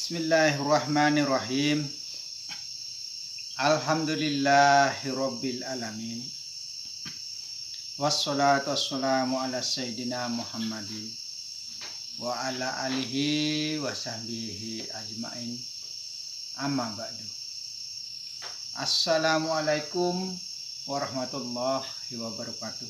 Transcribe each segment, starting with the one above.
Bismillahirrahmanirrahim. Alhamdulillahirabbil alamin. Wassalatu wassalamu ala sayyidina Muhammadin wa ala alihi wa sahbihi ajmain. Amma ba'du. Assalamualaikum warahmatullahi wabarakatuh.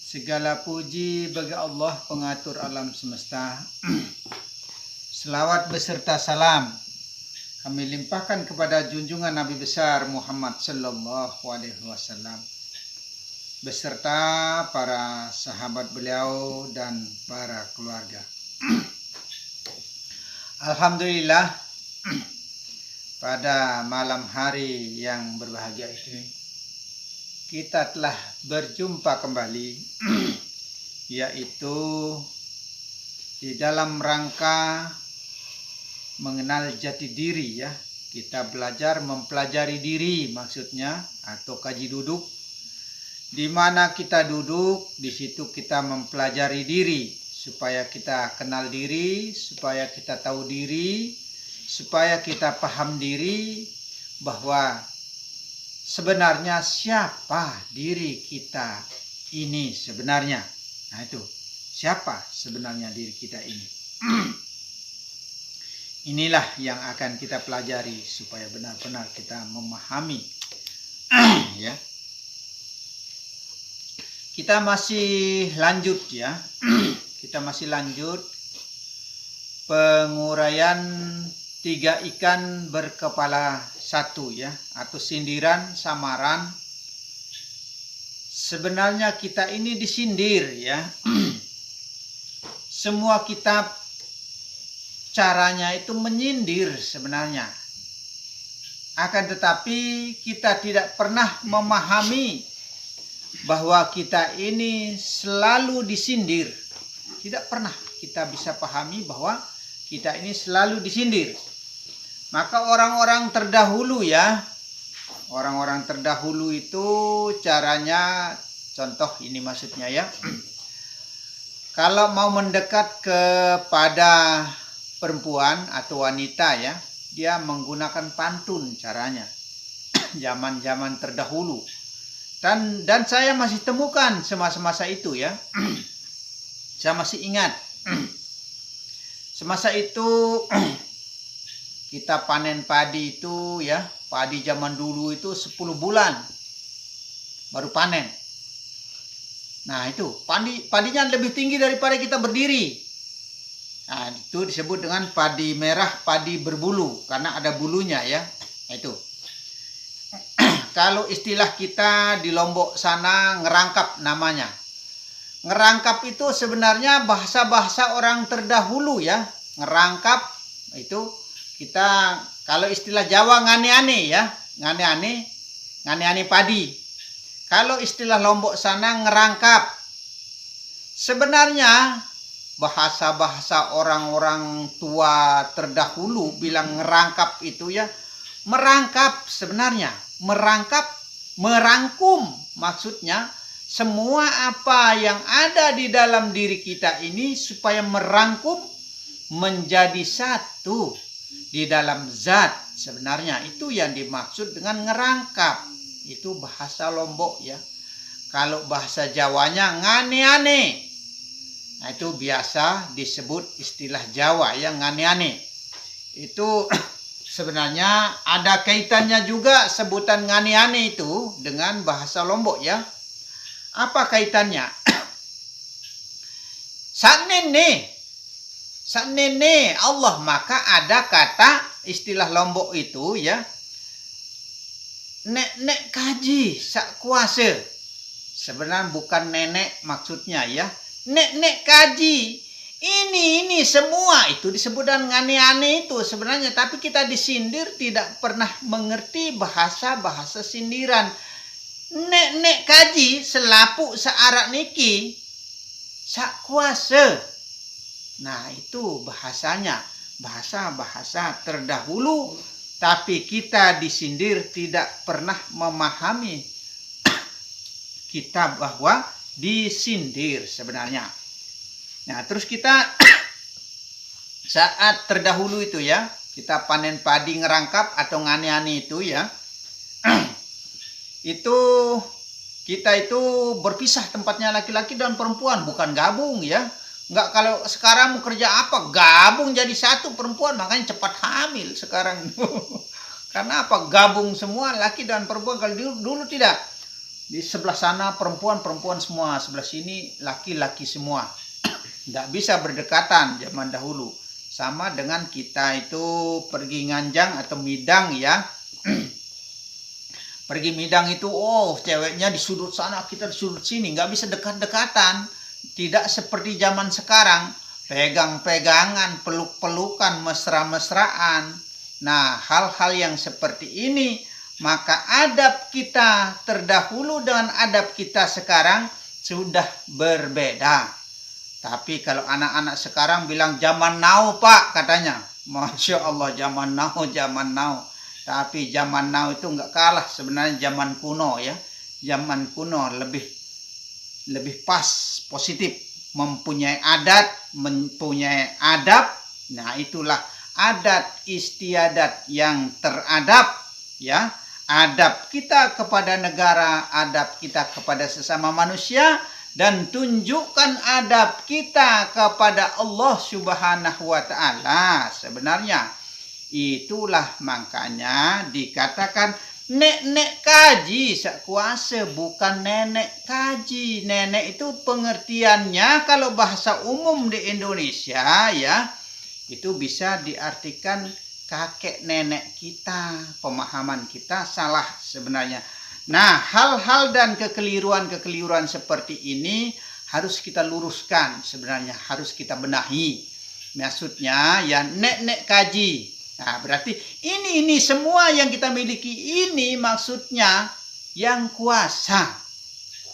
Segala puji bagi Allah pengatur alam semesta. Selawat beserta salam kami limpahkan kepada junjungan Nabi besar Muhammad sallallahu alaihi wasallam beserta para sahabat beliau dan para keluarga. Alhamdulillah, pada malam hari yang berbahagia ini kita telah berjumpa kembali, yaitu di dalam rangka mengenal jati diri ya. Kita belajar mempelajari diri maksudnya, atau kaji duduk. Di mana kita duduk, di situ kita mempelajari diri supaya kita kenal diri, supaya kita tahu diri, supaya kita paham diri bahwa sebenarnya siapa diri kita ini sebenarnya. Nah itu, siapa sebenarnya diri kita ini? Inilah yang akan kita pelajari supaya benar-benar kita memahami. Ya. Kita masih lanjut ya. Kita masih lanjut penguraian 3 ikan berkepala satu ya, atau sindiran samaran. Sebenarnya kita ini disindir ya. Semua kitab caranya itu menyindir sebenarnya. Akan tetapi kita tidak pernah memahami bahwa kita ini selalu disindir. Tidak pernah kita bisa pahami bahwa kita ini selalu disindir. Maka orang-orang terdahulu ya, orang-orang terdahulu itu caranya, contoh ini maksudnya ya. Kalau mau mendekat kepada perempuan atau wanita ya, dia menggunakan pantun caranya. Zaman-zaman terdahulu. Dan saya masih temukan semasa-masa itu ya. Saya masih ingat. Semasa itu kita panen padi itu ya, padi zaman dulu itu 10 bulan baru panen. Nah itu, padinya lebih tinggi daripada kita berdiri. Nah, itu disebut dengan padi merah, padi berbulu, karena ada bulunya ya. Nah, itu. Kalau istilah kita di Lombok sana, ngerangkap namanya. Ngerangkap itu sebenarnya bahasa-bahasa orang terdahulu ya. Ngerangkap itu kita, kalau istilah Jawa ngane-ane ya. Ngane-ane padi. Kalau istilah Lombok sana ngerangkap. Sebenarnya bahasa-bahasa orang-orang tua terdahulu bilang ngerangkap itu ya, merangkap sebenarnya, merangkum maksudnya semua apa yang ada di dalam diri kita ini supaya merangkum menjadi satu di dalam zat. Sebenarnya itu yang dimaksud dengan ngerangkap. Itu bahasa Lombok ya. Kalau bahasa Jawanya ngane-ane. Nah, itu biasa disebut istilah Jawa yang ngane-ane. Itu sebenarnya ada kaitannya juga sebutan ngane-ane itu dengan bahasa Lombok ya. Apa kaitannya? Saknene Allah, maka ada kata istilah Lombok itu ya. Nek kaji sak kuasa. Sebenarnya bukan nenek maksudnya ya. Nek kaji ini semua itu disebut dengan ngane-ane itu sebenarnya, tapi kita disindir tidak pernah mengerti bahasa sindiran. Nek kaji selapu searak niki sak kuasa. Nah itu bahasanya, bahasa terdahulu, tapi kita disindir tidak pernah memahami kita bahwa disindir sebenarnya. Nah, terus kita saat terdahulu itu ya, kita panen padi ngerangkap atau ngani-ani itu ya, itu kita itu berpisah tempatnya laki-laki dan perempuan, bukan gabung ya. Enggak, kalau sekarang mau kerja apa, gabung jadi satu perempuan, makanya cepat hamil sekarang. Karena apa? Gabung semua laki dan perempuan. Kalau dulu tidak. Di sebelah sana perempuan semua, sebelah sini laki-laki semua. Tidak bisa berdekatan zaman dahulu. Sama dengan kita itu pergi nganjang atau midang ya. Pergi midang itu, ceweknya di sudut sana, kita di sudut sini. Nggak bisa dekat-dekatan. Tidak seperti zaman sekarang. Pegang-pegangan, peluk-pelukan, mesra-mesraan. Nah, hal-hal yang seperti ini, maka adab kita terdahulu dengan adab kita sekarang sudah berbeda. Tapi kalau anak-anak sekarang bilang zaman now Pak katanya. Masya Allah, zaman now. Tapi zaman now itu nggak kalah sebenarnya zaman kuno ya. Zaman kuno lebih pas, positif. Mempunyai adat, mempunyai adab. Nah itulah adat istiadat yang teradab ya. Adab kita kepada negara, adab kita kepada sesama manusia, dan tunjukkan adab kita kepada Allah Subhanahu wa Ta'ala. Sebenarnya itulah makanya dikatakan nek kaji sak kuasa, bukan nenek kaji. Nenek itu pengertiannya kalau bahasa umum di Indonesia ya, itu bisa diartikan kakek nenek kita. Pemahaman kita salah sebenarnya. Nah, hal-hal dan kekeliruan seperti ini harus kita luruskan sebenarnya, harus kita benahi. Maksudnya ya nek kaji. Nah, berarti ini semua yang kita miliki ini maksudnya yang kuasa.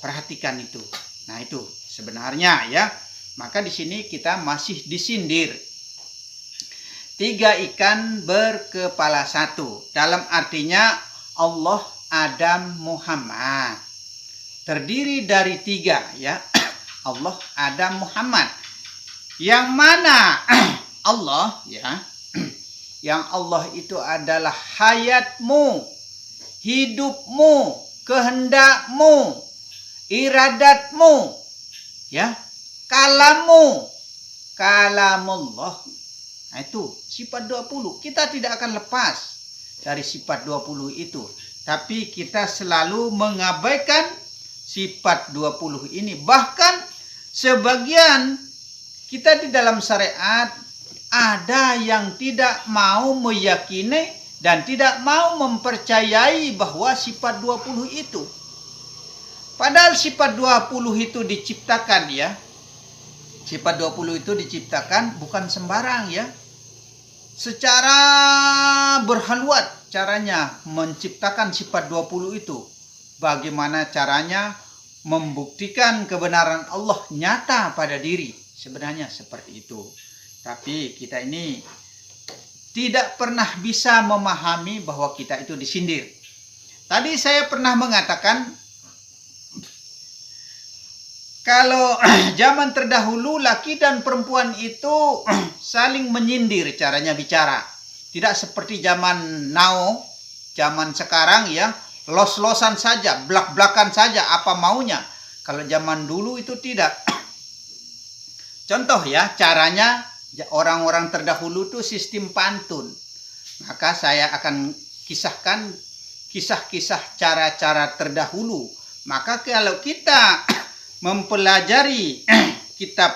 Perhatikan itu. Nah, itu sebenarnya ya. Maka di sini kita masih disindir. 3 ikan berkepala satu. Dalam artinya Allah, Adam, Muhammad. Terdiri dari 3 ya. Allah, Adam, Muhammad. Yang mana Allah ya. Yang Allah itu adalah hayatmu, hidupmu, kehendakmu, iradatmu ya. Kalamullah. Nah itu sifat 20. Kita tidak akan lepas dari sifat 20 itu. Tapi kita selalu mengabaikan sifat 20 ini. Bahkan sebagian kita di dalam syariat ada yang tidak mau meyakini dan tidak mau mempercayai bahwa sifat 20 itu. Padahal sifat 20 itu diciptakan ya. Sifat 20 itu diciptakan bukan sembarang ya. Secara berhaluat caranya menciptakan sifat 20 itu. Bagaimana caranya membuktikan kebenaran Allah nyata pada diri. Sebenarnya seperti itu. Tapi kita ini tidak pernah bisa memahami bahwa kita itu disindir. Tadi saya pernah mengatakan kalau zaman terdahulu laki dan perempuan itu saling menyindir caranya bicara. Tidak seperti zaman now, zaman sekarang ya, los-losan saja, blak-blakan saja apa maunya. Kalau zaman dulu itu tidak. Contoh ya, caranya orang-orang terdahulu itu sistem pantun. Maka saya akan kisahkan kisah-kisah cara-cara terdahulu. Maka kalau kita mempelajari kitab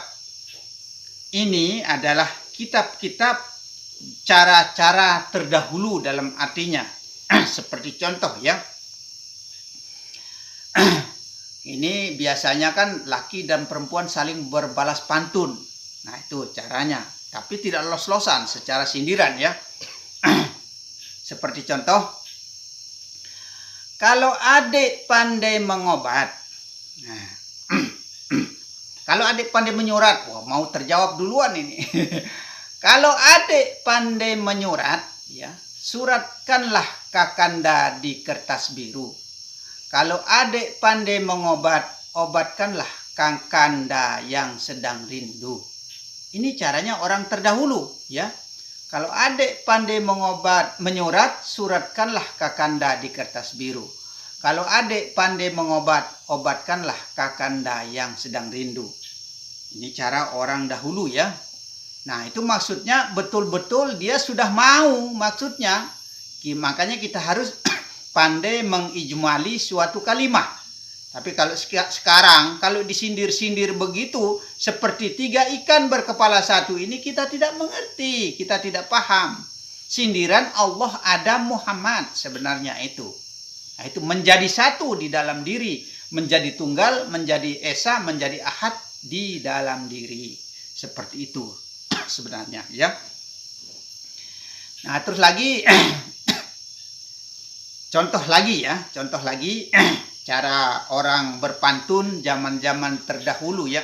ini adalah kitab-kitab cara-cara terdahulu dalam artinya. Seperti contoh ya. Ini biasanya kan laki dan perempuan saling berbalas pantun. Nah itu caranya. Tapi tidak los-losan secara sindiran ya. Seperti contoh. Kalau adik pandai mengobat. Nah. Kalau adik pandai menyurat, wah mau terjawab duluan ini. Kalau adik pandai menyurat, ya, suratkanlah kakanda di kertas biru. Kalau adik pandai mengobat, obatkanlah kakanda yang sedang rindu. Ini caranya orang terdahulu, ya. Kalau adik pandai menyurat, suratkanlah kakanda di kertas biru. Kalau adik pandai obatkanlah kakanda yang sedang rindu. Ini cara orang dahulu, ya. Nah, itu maksudnya betul-betul dia sudah mau, maksudnya. Makanya kita harus pandai mengijmali suatu kalimat. Tapi kalau sekarang, kalau disindir-sindir begitu, seperti 3 ikan berkepala satu ini, kita tidak mengerti, kita tidak paham. Sindiran Allah, Adam, Muhammad sebenarnya itu. Nah, itu menjadi satu di dalam diri, menjadi tunggal, menjadi esa, menjadi ahad di dalam diri. Seperti itu sebenarnya, ya. Nah, terus lagi contoh lagi cara orang berpantun zaman-zaman terdahulu, ya.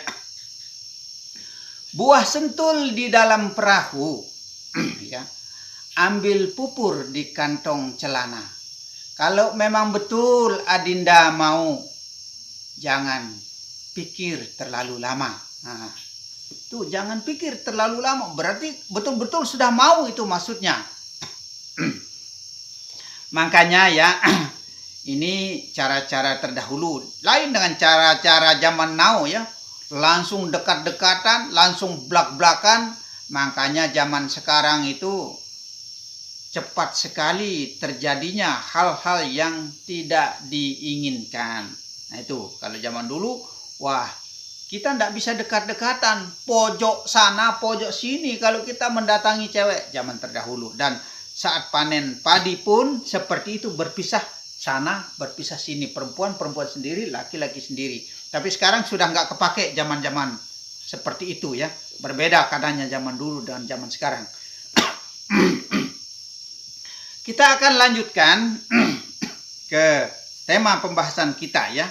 Buah sentul di dalam perahu, ya. Ambil pupur di kantong celana. Kalau memang betul Adinda mau, jangan pikir terlalu lama. Nah, itu jangan pikir terlalu lama. Berarti betul-betul sudah mau, itu maksudnya. Makanya, ya, ini cara-cara terdahulu. Lain dengan cara-cara zaman now, ya. Langsung dekat-dekatan, langsung blak-blakan. Makanya zaman sekarang itu cepat sekali terjadinya hal-hal yang tidak diinginkan. Nah, itu kalau zaman dulu, wah, kita tidak bisa dekat-dekatan, pojok sana, pojok sini kalau kita mendatangi cewek zaman terdahulu. Dan saat panen padi pun seperti itu, berpisah sana, berpisah sini, perempuan sendiri, laki-laki sendiri. Tapi sekarang sudah nggak kepake zaman-zaman seperti itu, ya. Berbeda keadaannya zaman dulu dan zaman sekarang. Kita akan lanjutkan ke tema pembahasan kita, ya.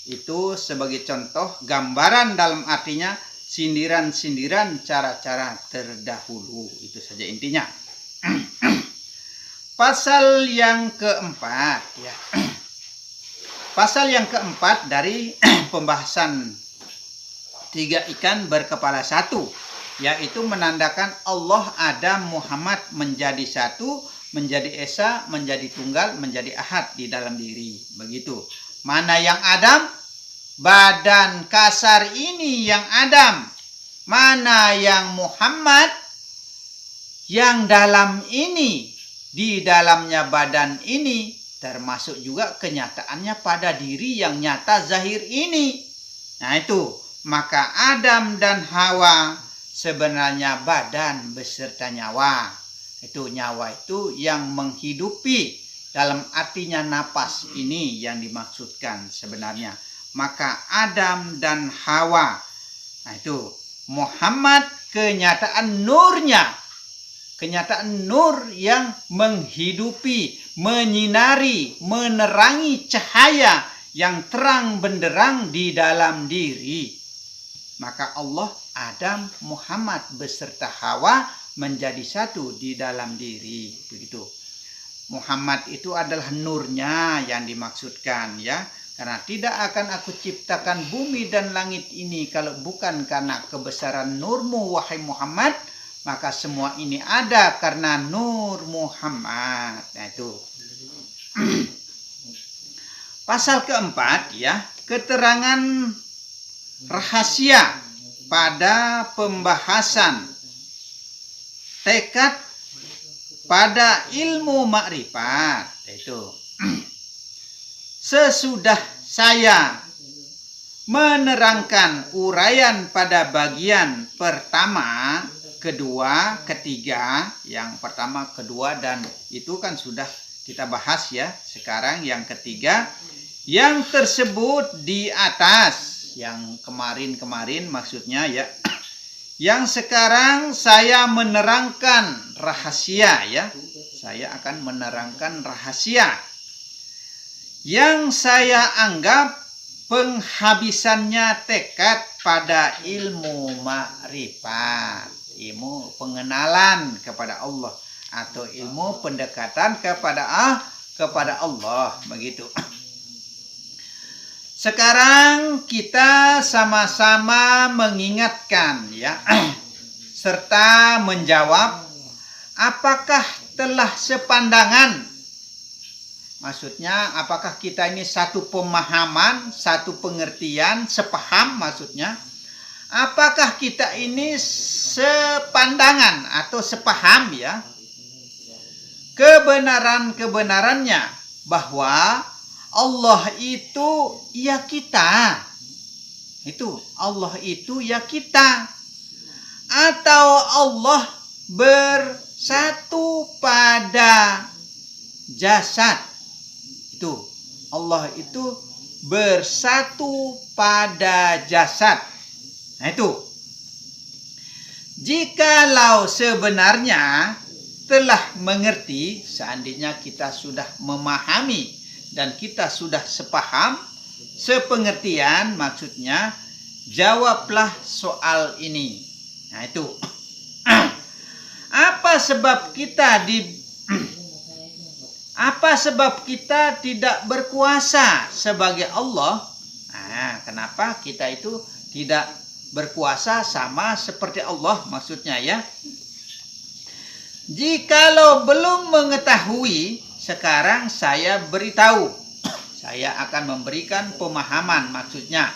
Itu sebagai contoh gambaran, dalam artinya sindiran-sindiran cara-cara terdahulu. Itu saja intinya. Pasal yang keempat, ya. Pasal yang keempat dari pembahasan 3 ikan berkepala satu, yaitu menandakan Allah, Adam, Muhammad menjadi satu, menjadi esa, menjadi tunggal, menjadi ahad di dalam diri. Begitu. Mana yang Adam? Badan kasar ini yang Adam. Mana yang Muhammad? Yang dalam ini. Di dalamnya badan ini, termasuk juga kenyataannya pada diri yang nyata zahir ini. Nah, itu. Maka Adam dan Hawa sebenarnya badan beserta nyawa. Itu nyawa itu yang menghidupi, dalam artinya napas ini yang dimaksudkan sebenarnya. Maka Adam dan Hawa, nah itu Muhammad, kenyataan nurnya, kenyataan nur yang menghidupi, menyinari, menerangi cahaya yang terang benderang di dalam diri. Maka Allah, Adam, Muhammad beserta Hawa menjadi satu di dalam diri. Begitu. Muhammad itu adalah nurnya yang dimaksudkan, ya. Karena tidak akan aku ciptakan bumi dan langit ini kalau bukan karena kebesaran nurmu, wahai Muhammad. Maka semua ini ada karena nur Muhammad. Nah, itu. Pasal keempat, ya. Keterangan rahasia pada pembahasan tekad pada ilmu makrifat. Itu. Sesudah saya menerangkan uraian pada bagian pertama, kedua, ketiga, yang pertama, kedua, dan itu kan sudah kita bahas, ya. Sekarang yang ketiga, yang tersebut di atas, yang kemarin-kemarin maksudnya, ya. Yang sekarang saya menerangkan rahasia, ya. Saya akan menerangkan rahasia yang saya anggap penghabisannya tekad pada ilmu makrifat, ilmu pengenalan kepada Allah, atau ilmu pendekatan kepada Allah, begitu. Sekarang kita sama-sama mengingatkan ya serta menjawab, apakah telah sepandangan? Maksudnya apakah kita ini satu pemahaman, satu pengertian, sepaham maksudnya? Apakah kita ini sepandangan atau sepaham ya? Kebenarannya bahwa Allah itu ya kita. Itu Allah itu ya kita. Atau Allah bersatu pada jasad. Itu Allah itu bersatu pada jasad. Nah itu. Jikalau sebenarnya telah mengerti, seandainya kita sudah memahami dan kita sudah sepaham, sepengertian maksudnya, jawablah soal ini. Nah itu. Apa sebab kita tidak berkuasa sebagai Allah? Nah, kenapa kita itu tidak berkuasa sama seperti Allah maksudnya ya? Jikalau belum mengetahui, sekarang saya beritahu. Saya akan memberikan pemahaman maksudnya.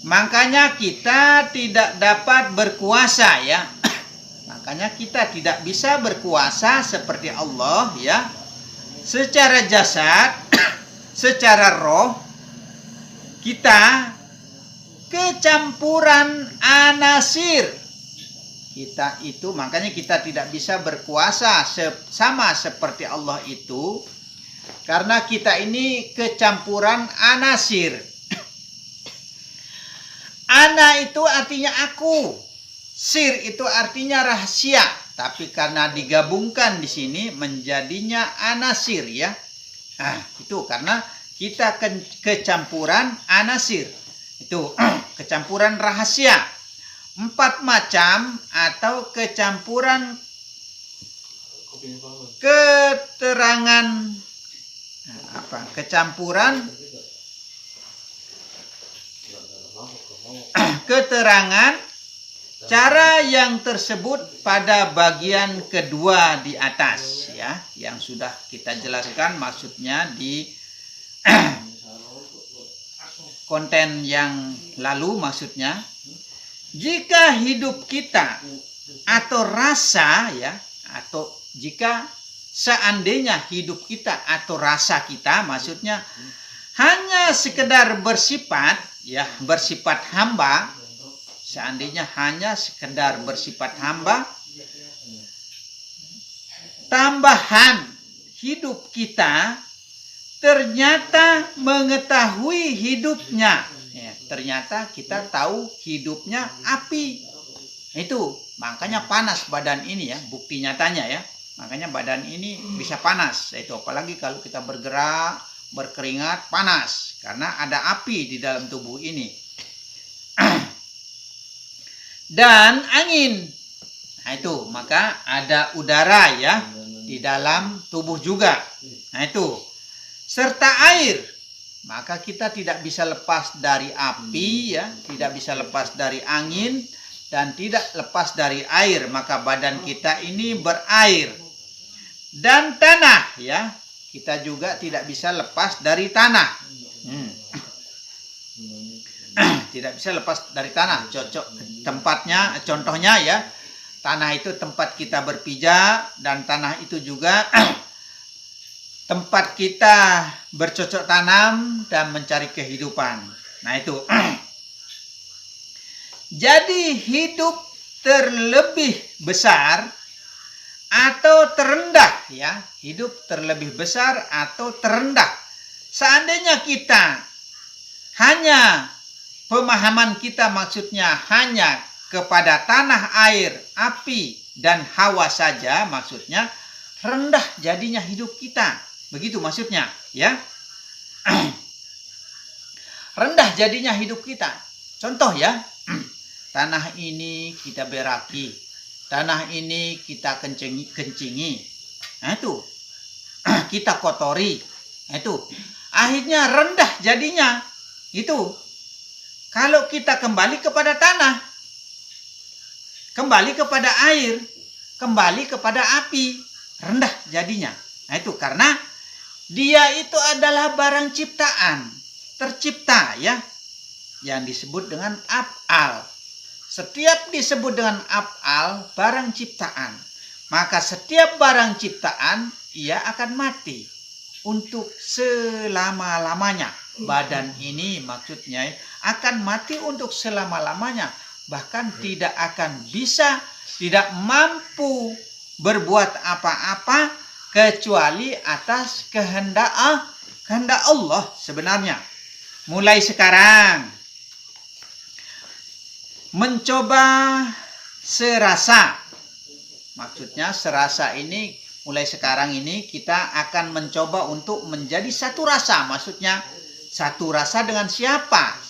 Makanya kita tidak dapat berkuasa ya. Makanya kita tidak bisa berkuasa seperti Allah ya. Secara jasad, secara roh, kita kecampuran anasir. Kita itu, makanya kita tidak bisa berkuasa sama seperti Allah itu. Karena kita ini kecampuran anasir. Ana itu artinya aku. Sir itu artinya rahasia. Tapi karena digabungkan di sini menjadinya anasir ya. Nah, itu karena kita kecampuran anasir. Itu kecampuran rahasia. 4 macam atau kecampuran keterangan kecampuran keterangan cara yang tersebut pada bagian kedua di atas ya, yang sudah kita jelaskan maksudnya di konten yang lalu maksudnya. Jika hidup kita atau rasa ya, atau jika seandainya hidup kita atau rasa kita maksudnya hanya sekedar bersifat ya, bersifat hamba, seandainya hanya sekedar bersifat hamba, tambahan hidup kita ternyata mengetahui hidupnya. Ya, ternyata kita tahu hidupnya api. Itu makanya panas badan ini ya, bukti nyatanya ya. Makanya badan ini bisa panas. Itu apalagi kalau kita bergerak, berkeringat, panas karena ada api di dalam tubuh ini. Dan angin. Nah itu, maka ada udara ya di dalam tubuh juga. Nah itu. Serta air. Maka kita tidak bisa lepas dari api ya, tidak bisa lepas dari angin dan tidak lepas dari air. Maka badan kita ini berair. Dan tanah ya, kita juga tidak bisa lepas dari tanah. Tidak bisa lepas dari tanah. Tempatnya, contohnya ya, tanah itu tempat kita berpijak dan tanah itu juga tempat kita bercocok tanam dan mencari kehidupan. Nah itu. Jadi hidup terlebih besar atau terendah ya, hidup terlebih besar atau terendah. Seandainya kita hanya pemahaman kita maksudnya hanya kepada tanah, air, api dan hawa saja maksudnya, rendah jadinya hidup kita. Begitu maksudnya ya. Rendah jadinya hidup kita. Contoh ya. Tanah ini kita beraki. Tanah ini kita kencingi. Nah itu. Kita kotori. Nah itu. Akhirnya rendah jadinya. Itu. Kalau kita kembali kepada tanah, kembali kepada air, kembali kepada api, rendah jadinya. Nah itu karena dia itu adalah barang ciptaan, tercipta ya, yang disebut dengan af'al. Setiap disebut dengan af'al, barang ciptaan, maka setiap barang ciptaan ia akan mati untuk selama-lamanya. Badan ini maksudnya akan mati untuk selama-lamanya, bahkan tidak akan bisa, tidak mampu berbuat apa-apa kecuali atas kehendak Allah sebenarnya. Mulai sekarang mencoba serasa, maksudnya serasa ini mulai sekarang ini kita akan mencoba untuk menjadi satu rasa, maksudnya satu rasa dengan siapa?